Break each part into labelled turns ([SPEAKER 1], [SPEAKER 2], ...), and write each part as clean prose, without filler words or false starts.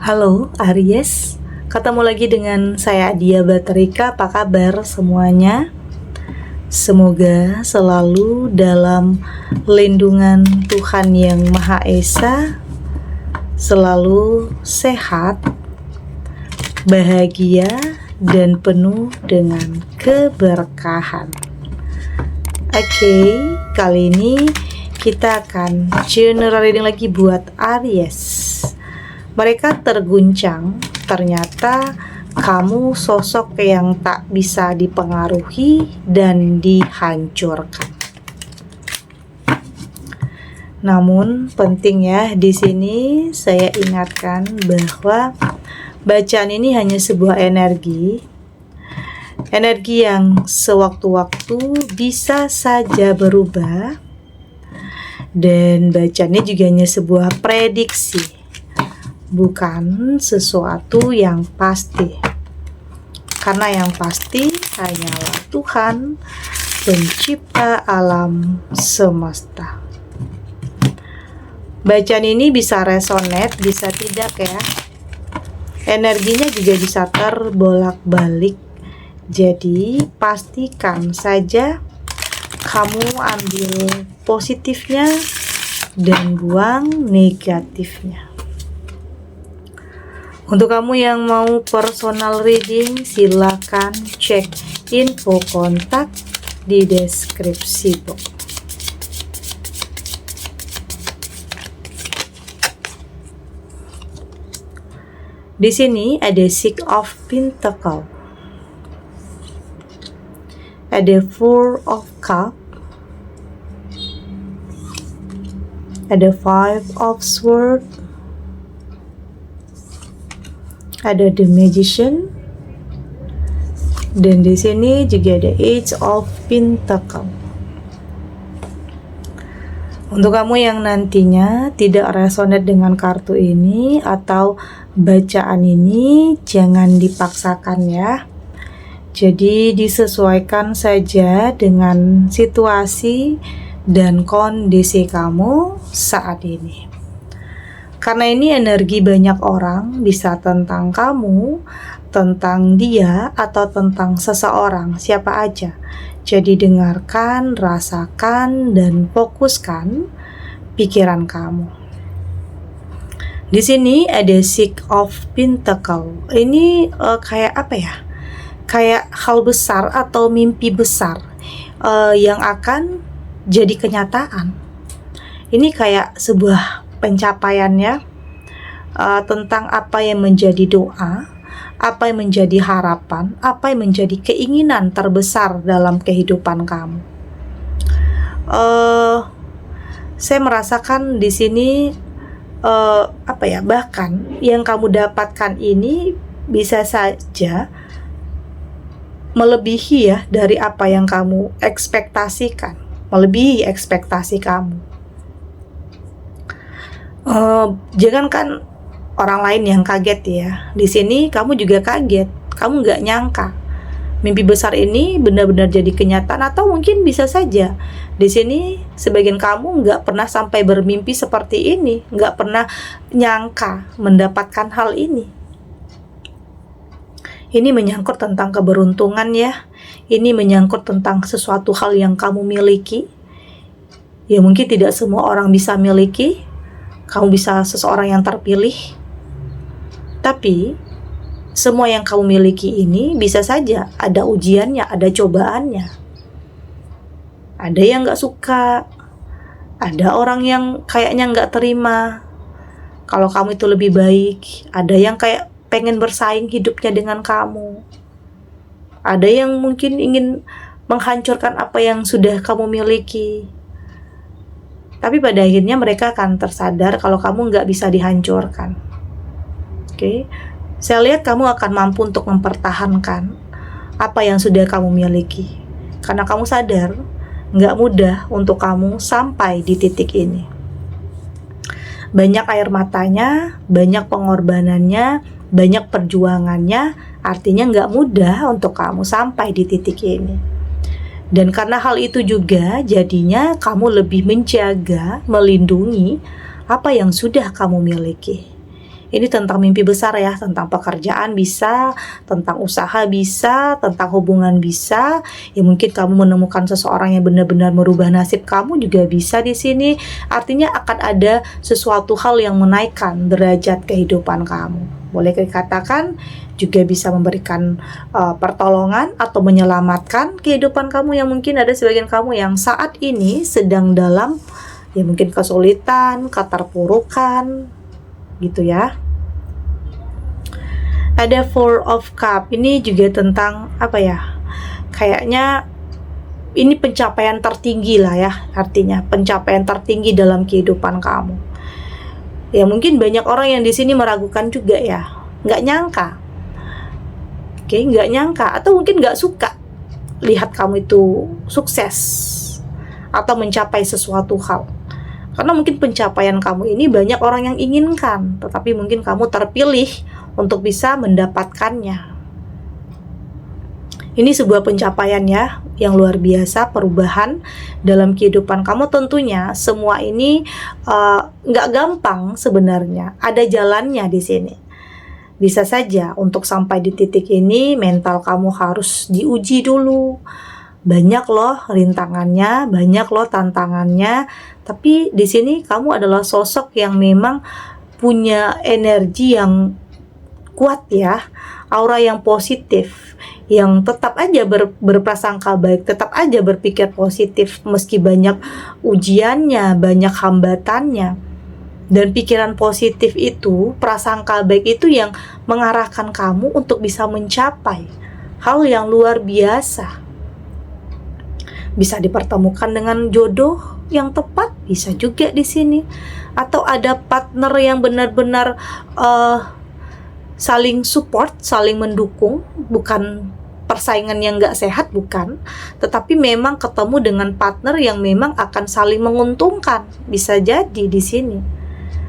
[SPEAKER 1] Halo Aries, ketemu lagi dengan saya Adia Baterika. Apa kabar semuanya? Semoga selalu dalam lindungan Tuhan Yang Maha Esa, selalu sehat, bahagia, dan penuh dengan keberkahan. Oke, kali ini kita akan general reading lagi buat Aries. Mereka terguncang, ternyata kamu sosok yang tak bisa dipengaruhi dan dihancurkan. Namun penting ya, di sini saya ingatkan bahwa bacaan ini hanya sebuah energi yang sewaktu-waktu bisa saja berubah, dan bacaannya juga hanya sebuah prediksi, bukan sesuatu yang pasti. Karena yang pasti hanyalah Tuhan, pencipta alam semesta. Bacaan ini bisa resonate, bisa tidak ya. Energinya juga bisa terbolak-balik. Jadi pastikan saja kamu ambil positifnya dan buang negatifnya. Untuk kamu yang mau personal reading, silakan cek info kontak di deskripsi box. Di sini ada Six of Pentacles, ada Four of Cups, ada Five of Swords, ada The Magician, dan di sini juga ada Eight of Pentacles. Untuk kamu yang nantinya tidak resonate dengan kartu ini atau bacaan ini, jangan dipaksakan ya. Jadi disesuaikan saja dengan situasi dan kondisi kamu saat ini. Karena ini energi banyak orang, bisa tentang kamu, tentang dia, atau tentang seseorang, siapa aja. Jadi dengarkan, rasakan, dan fokuskan pikiran kamu. Di sini ada Six of Pentacles. Ini kayak apa ya? Kayak hal besar atau mimpi besar yang akan jadi kenyataan. Ini kayak sebuah pencapaiannya, tentang apa yang menjadi doa, apa yang menjadi harapan, apa yang menjadi keinginan terbesar dalam kehidupan kamu. Saya merasakan di sini bahkan yang kamu dapatkan ini bisa saja melebihi ya dari apa yang kamu ekspektasikan, melebihi ekspektasi kamu. Jangankan orang lain yang kaget ya, di sini kamu juga kaget, kamu nggak nyangka mimpi besar ini benar-benar jadi kenyataan. Atau mungkin bisa saja di sini sebagian kamu nggak pernah sampai bermimpi seperti ini, nggak pernah nyangka mendapatkan hal ini. Ini menyangkut tentang keberuntungan ya, ini menyangkut tentang sesuatu hal yang kamu miliki, ya mungkin tidak semua orang bisa miliki. Kamu bisa seseorang yang terpilih, tapi semua yang kamu miliki ini bisa saja ada ujiannya, ada cobaannya. Ada yang gak suka, ada orang yang kayaknya gak terima kalau kamu itu lebih baik, ada yang kayak pengen bersaing hidupnya dengan kamu, ada yang mungkin ingin menghancurkan apa yang sudah kamu miliki. Tapi pada akhirnya mereka akan tersadar kalau kamu nggak bisa dihancurkan. Oke, saya lihat kamu akan mampu untuk mempertahankan apa yang sudah kamu miliki. Karena kamu sadar nggak mudah untuk kamu sampai di titik ini. Banyak air matanya, banyak pengorbanannya, banyak perjuangannya, artinya nggak mudah untuk kamu sampai di titik ini. Dan karena hal itu juga jadinya kamu lebih menjaga, melindungi apa yang sudah kamu miliki. Ini tentang mimpi besar ya, tentang pekerjaan bisa, tentang usaha bisa, tentang hubungan bisa. Ya mungkin kamu menemukan seseorang yang benar-benar merubah nasib kamu juga bisa di sini. Artinya akan ada sesuatu hal yang menaikkan derajat kehidupan kamu. Boleh dikatakan juga bisa memberikan pertolongan atau menyelamatkan kehidupan kamu, yang mungkin ada sebagian kamu yang saat ini sedang dalam ya mungkin kesulitan, keterpurukan gitu ya. Ada Four of Cup, ini juga tentang apa ya, kayaknya ini pencapaian tertinggi lah ya, artinya pencapaian tertinggi dalam kehidupan kamu. Ya mungkin banyak orang yang di sini meragukan juga ya, nggak nyangka, nggak nyangka, atau mungkin nggak suka lihat kamu itu sukses atau mencapai sesuatu hal. Karena mungkin pencapaian kamu ini banyak orang yang inginkan, tetapi mungkin kamu terpilih untuk bisa mendapatkannya. Ini sebuah pencapaian ya, yang luar biasa, perubahan dalam kehidupan kamu. Tentunya semua ini nggak gampang sebenarnya, ada jalannya di sini. Bisa saja untuk sampai di titik ini mental kamu harus diuji dulu. Banyak loh rintangannya, banyak loh tantangannya, tapi di sini kamu adalah sosok yang memang punya energi yang kuat ya, aura yang positif, yang tetap aja berprasangka baik, tetap aja berpikir positif meski banyak ujiannya, banyak hambatannya. Dan pikiran positif itu, prasangka baik itu yang mengarahkan kamu untuk bisa mencapai hal yang luar biasa. Bisa dipertemukan dengan jodoh yang tepat, bisa juga di sini. Atau ada partner yang benar-benar saling support, saling mendukung, bukan persaingan yang gak sehat, bukan. Tetapi memang ketemu dengan partner yang memang akan saling menguntungkan, bisa jadi di sini.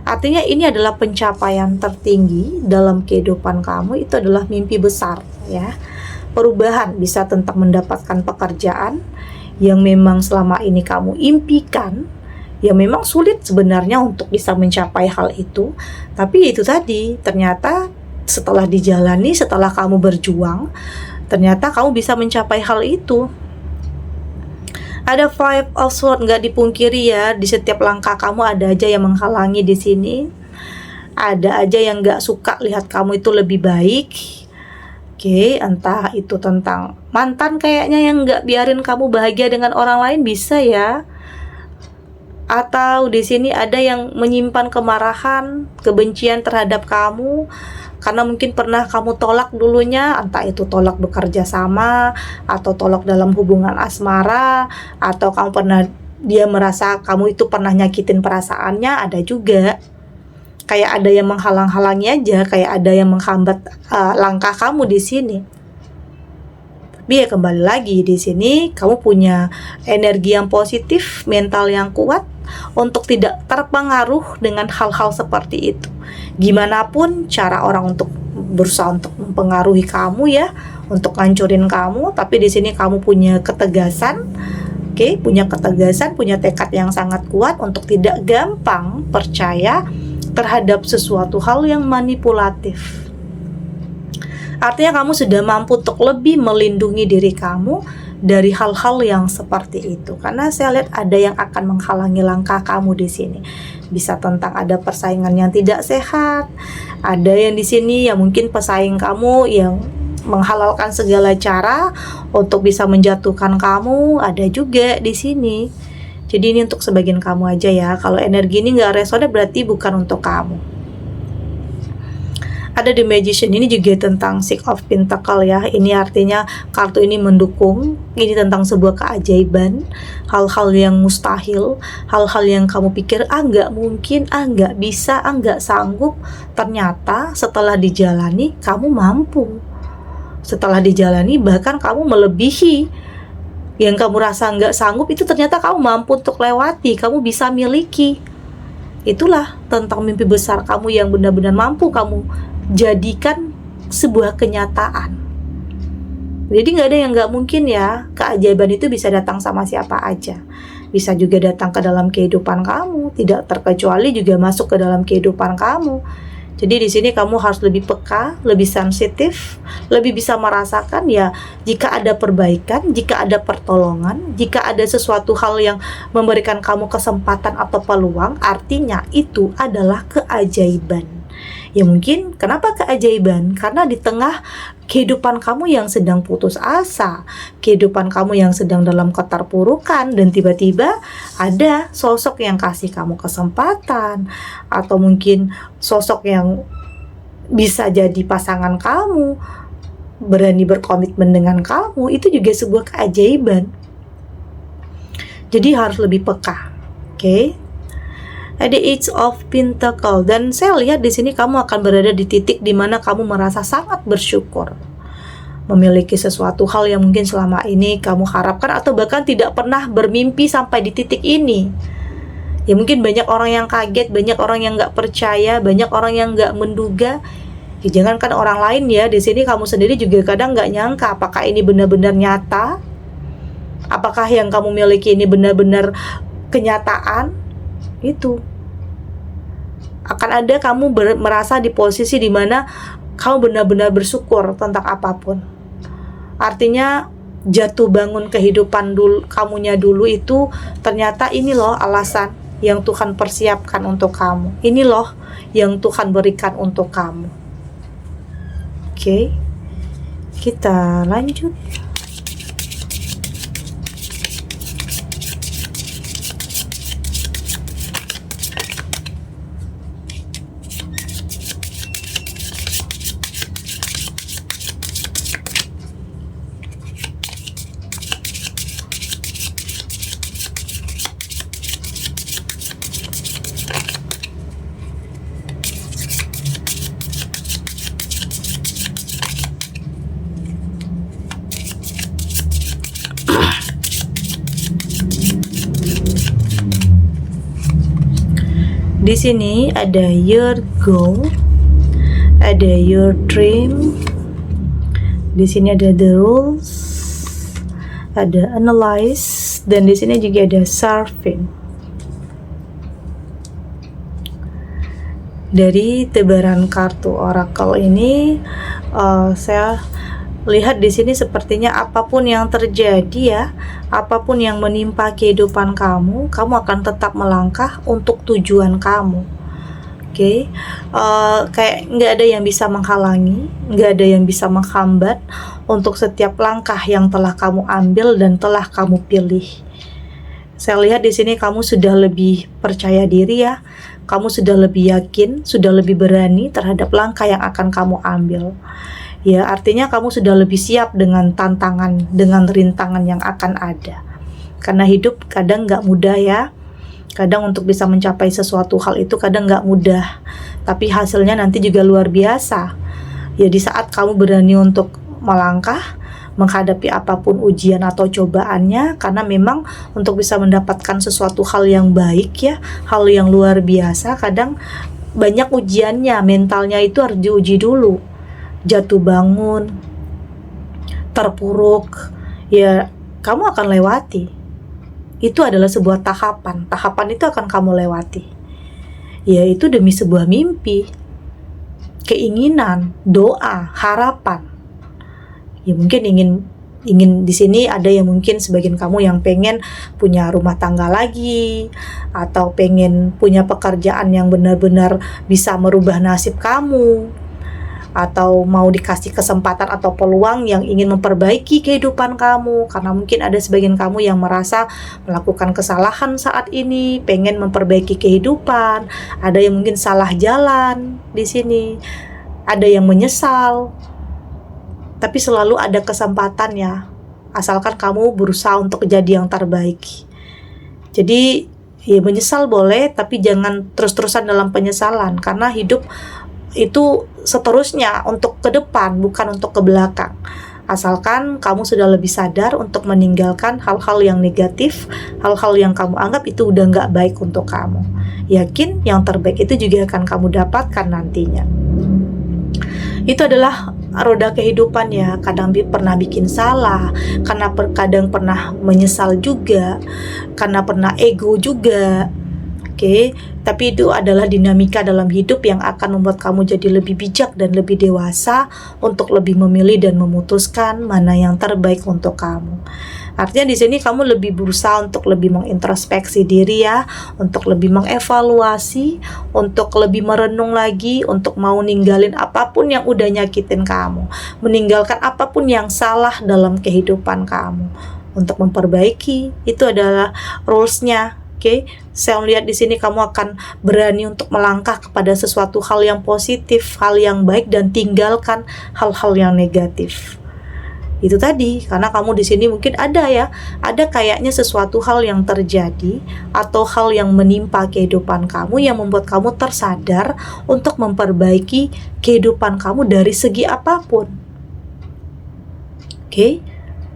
[SPEAKER 1] Artinya ini adalah pencapaian tertinggi dalam kehidupan kamu, itu adalah mimpi besar ya. Perubahan bisa tentang mendapatkan pekerjaan yang memang selama ini kamu impikan, yang memang sulit sebenarnya untuk bisa mencapai hal itu. Tapi itu tadi, ternyata setelah dijalani, setelah kamu berjuang, ternyata kamu bisa mencapai hal itu. Ada Five of Swords, nggak dipungkiri ya, di setiap langkah kamu ada aja yang menghalangi di sini. Ada aja yang nggak suka lihat kamu itu lebih baik. Entah itu tentang mantan kayaknya yang nggak biarin kamu bahagia dengan orang lain, bisa ya. Atau di sini ada yang menyimpan kemarahan, kebencian terhadap kamu karena mungkin pernah kamu tolak dulunya, entah itu tolak bekerja sama, atau tolak dalam hubungan asmara, atau kamu pernah, dia merasa kamu itu pernah nyakitin perasaannya, ada juga. Kayak ada yang menghalang-halangi aja, kayak ada yang menghambat langkah kamu di sini. Tapi ya kembali lagi, di sini kamu punya energi yang positif, mental yang kuat untuk tidak terpengaruh dengan hal-hal seperti itu. Gimana pun cara orang untuk berusaha untuk mempengaruhi kamu ya, untuk ngancurin kamu, tapi di sini kamu punya ketegasan, punya ketegasan, punya tekad yang sangat kuat untuk tidak gampang percaya terhadap sesuatu hal yang manipulatif. Artinya kamu sudah mampu untuk lebih melindungi diri kamu dari hal-hal yang seperti itu. Karena saya lihat ada yang akan menghalangi langkah kamu di sini. Bisa tentang ada persaingan yang tidak sehat. Ada yang di sini yang mungkin pesaing kamu yang menghalalkan segala cara untuk bisa menjatuhkan kamu. Ada juga di sini. Jadi ini untuk sebagian kamu aja ya. Kalau energi ini nggak resonate berarti bukan untuk kamu. Ada The Magician, ini juga tentang Six of Pentacles ya. Ini artinya kartu ini mendukung. Ini tentang sebuah keajaiban, hal-hal yang mustahil, hal-hal yang kamu pikir nggak mungkin, nggak bisa, nggak sanggup. Ternyata setelah dijalani kamu mampu. Setelah dijalani bahkan kamu melebihi yang kamu rasa nggak sanggup, itu ternyata kamu mampu untuk lewati, kamu bisa miliki. Itulah tentang mimpi besar kamu yang benar-benar mampu kamu jadikan sebuah kenyataan. Jadi nggak ada yang nggak mungkin ya. Keajaiban itu bisa datang sama siapa aja. Bisa juga datang ke dalam kehidupan kamu, tidak terkecuali juga masuk ke dalam kehidupan kamu. Jadi di sini kamu harus lebih peka, lebih sensitif, lebih bisa merasakan ya jika ada perbaikan, jika ada pertolongan, jika ada sesuatu hal yang memberikan kamu kesempatan atau peluang, artinya itu adalah keajaiban. Ya mungkin kenapa keajaiban? Karena di tengah kehidupan kamu yang sedang putus asa, kehidupan kamu yang sedang dalam keterpurukan, dan tiba-tiba ada sosok yang kasih kamu kesempatan, atau mungkin sosok yang bisa jadi pasangan kamu, berani berkomitmen dengan kamu, itu juga sebuah keajaiban. Jadi harus lebih peka, oke? At the Age of Pentacle, dan saya lihat di sini kamu akan berada di titik di mana kamu merasa sangat bersyukur, memiliki sesuatu hal yang mungkin selama ini kamu harapkan atau bahkan tidak pernah bermimpi sampai di titik ini. Ya mungkin banyak orang yang kaget, banyak orang yang nggak percaya, banyak orang yang nggak menduga. Ya, jangankan orang lain ya, di sini kamu sendiri juga kadang nggak nyangka apakah ini benar-benar nyata, apakah yang kamu miliki ini benar-benar kenyataan. Itu akan ada kamu merasa di posisi di mana kamu benar-benar bersyukur tentang apapun. Artinya jatuh bangun kehidupan kamunya dulu itu ternyata ini loh alasan yang Tuhan persiapkan untuk kamu. Ini loh yang Tuhan berikan untuk kamu. Oke, kita lanjut. Di sini ada your goal, ada your dream. Di sini ada the rules, ada analyze, dan di sini juga ada surfing. Dari tebaran kartu oracle ini, saya lihat di sini sepertinya apapun yang terjadi ya, apapun yang menimpa kehidupan kamu, kamu akan tetap melangkah untuk tujuan kamu. Oke, kayak nggak ada yang bisa menghalangi, nggak ada yang bisa menghambat untuk setiap langkah yang telah kamu ambil dan telah kamu pilih. Saya lihat di sini kamu sudah lebih percaya diri ya, kamu sudah lebih yakin, sudah lebih berani terhadap langkah yang akan kamu ambil. Ya, artinya kamu sudah lebih siap dengan tantangan, dengan rintangan yang akan ada. Karena hidup kadang nggak mudah ya. Kadang untuk bisa mencapai sesuatu hal itu kadang nggak mudah. Tapi hasilnya nanti juga luar biasa. Ya, di saat kamu berani untuk melangkah, menghadapi apapun ujian atau cobaannya, karena memang untuk bisa mendapatkan sesuatu hal yang baik ya, hal yang luar biasa, kadang banyak ujiannya, mentalnya itu harus diuji dulu. Jatuh bangun, terpuruk, ya kamu akan lewati. Itu adalah sebuah tahapan. Tahapan itu akan kamu lewati. Ya, itu demi sebuah mimpi, keinginan, doa, harapan. Ya mungkin ingin di sini ada yang mungkin sebagian kamu yang pengen punya rumah tangga lagi, atau pengen punya pekerjaan yang benar-benar bisa merubah nasib kamu, atau mau dikasih kesempatan atau peluang yang ingin memperbaiki kehidupan kamu, karena mungkin ada sebagian kamu yang merasa melakukan kesalahan saat ini, pengen memperbaiki kehidupan, ada yang mungkin salah jalan di sini, ada yang menyesal, tapi selalu ada kesempatan ya, asalkan kamu berusaha untuk jadi yang terbaik. Jadi ya menyesal boleh, tapi jangan terus-terusan dalam penyesalan, karena hidup itu seterusnya untuk ke depan, bukan untuk ke belakang. Asalkan kamu sudah lebih sadar untuk meninggalkan hal-hal yang negatif, hal-hal yang kamu anggap itu udah nggak baik untuk kamu. Yakin yang terbaik itu juga akan kamu dapatkan nantinya. Itu adalah roda kehidupan ya, kadang pernah bikin salah, karena kadang pernah menyesal juga, karena pernah ego juga. Oke, Tapi itu adalah dinamika dalam hidup yang akan membuat kamu jadi lebih bijak dan lebih dewasa untuk lebih memilih dan memutuskan mana yang terbaik untuk kamu. Artinya di sini kamu lebih berusaha untuk lebih mengintrospeksi diri ya, untuk lebih mengevaluasi, untuk lebih merenung lagi, untuk mau ninggalin apapun yang udah nyakitin kamu, meninggalkan apapun yang salah dalam kehidupan kamu, untuk memperbaiki. Itu adalah rules-nya. Oke, saya melihat di sini kamu akan berani untuk melangkah kepada sesuatu hal yang positif, hal yang baik, dan tinggalkan hal-hal yang negatif. Itu tadi, karena kamu di sini mungkin ada kayaknya sesuatu hal yang terjadi atau hal yang menimpa kehidupan kamu yang membuat kamu tersadar untuk memperbaiki kehidupan kamu dari segi apapun. Oke,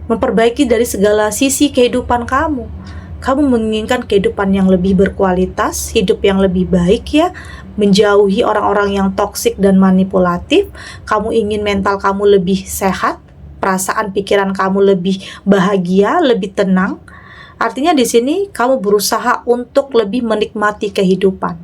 [SPEAKER 1] memperbaiki dari segala sisi kehidupan kamu. Kamu menginginkan kehidupan yang lebih berkualitas, hidup yang lebih baik ya, menjauhi orang-orang yang toksik dan manipulatif. Kamu ingin mental kamu lebih sehat, perasaan pikiran kamu lebih bahagia, lebih tenang. Artinya di sini kamu berusaha untuk lebih menikmati kehidupan.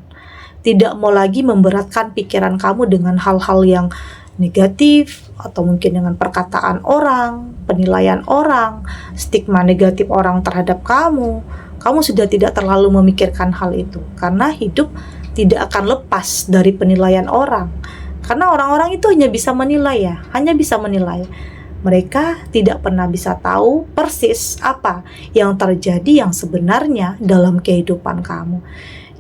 [SPEAKER 1] Tidak mau lagi memberatkan pikiran kamu dengan hal-hal yang negatif atau mungkin dengan perkataan orang, penilaian orang, stigma negatif orang terhadap kamu. Kamu sudah tidak terlalu memikirkan hal itu karena hidup tidak akan lepas dari penilaian orang. Karena orang-orang itu hanya bisa menilai hanya bisa menilai. Mereka tidak pernah bisa tahu persis apa yang terjadi yang sebenarnya dalam kehidupan kamu.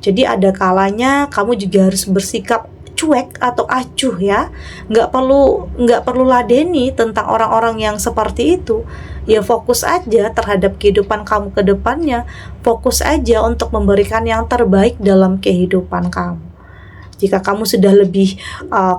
[SPEAKER 1] Jadi ada kalanya kamu juga harus bersikap cuek atau acuh ya. Nggak perlu ladeni tentang orang-orang yang seperti itu. Ya fokus aja terhadap kehidupan kamu ke depannya. Fokus aja untuk memberikan yang terbaik dalam kehidupan kamu. Jika kamu sudah lebih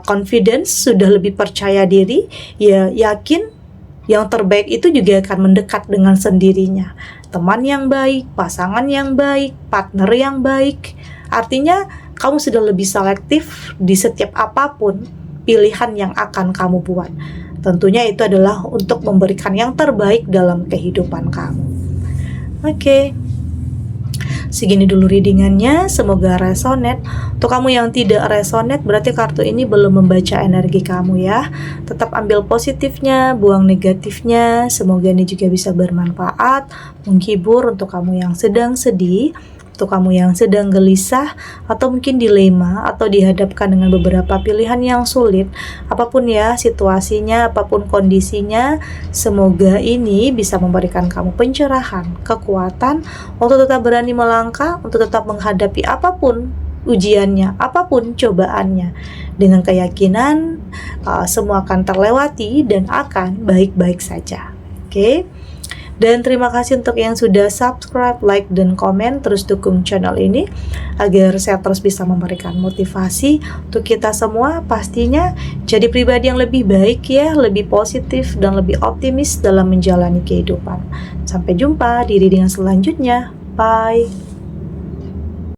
[SPEAKER 1] confidence, sudah lebih percaya diri, ya yakin yang terbaik itu juga akan mendekat dengan sendirinya. Teman yang baik, pasangan yang baik, partner yang baik. Artinya kamu sudah lebih selektif di setiap apapun pilihan yang akan kamu buat. Tentunya itu adalah untuk memberikan yang terbaik dalam kehidupan kamu. Oke. Segini dulu readingannya, semoga resonate. Untuk kamu yang tidak resonate, berarti kartu ini belum membaca energi kamu ya. Tetap ambil positifnya, buang negatifnya. Semoga ini juga bisa bermanfaat, menghibur untuk kamu yang sedang sedih, untuk kamu yang sedang gelisah, atau mungkin dilema, atau dihadapkan dengan beberapa pilihan yang sulit. Apapun ya situasinya, apapun kondisinya, semoga ini bisa memberikan kamu pencerahan, kekuatan, untuk tetap berani melangkah, untuk tetap menghadapi apapun ujiannya, apapun cobaannya. Dengan keyakinan, semua akan terlewati dan akan baik-baik saja. Oke? Dan terima kasih untuk yang sudah subscribe, like, dan komen. Terus dukung channel ini agar saya terus bisa memberikan motivasi untuk kita semua. Pastinya jadi pribadi yang lebih baik ya, lebih positif dan lebih optimis dalam menjalani kehidupan. Sampai jumpa di reading selanjutnya. Bye.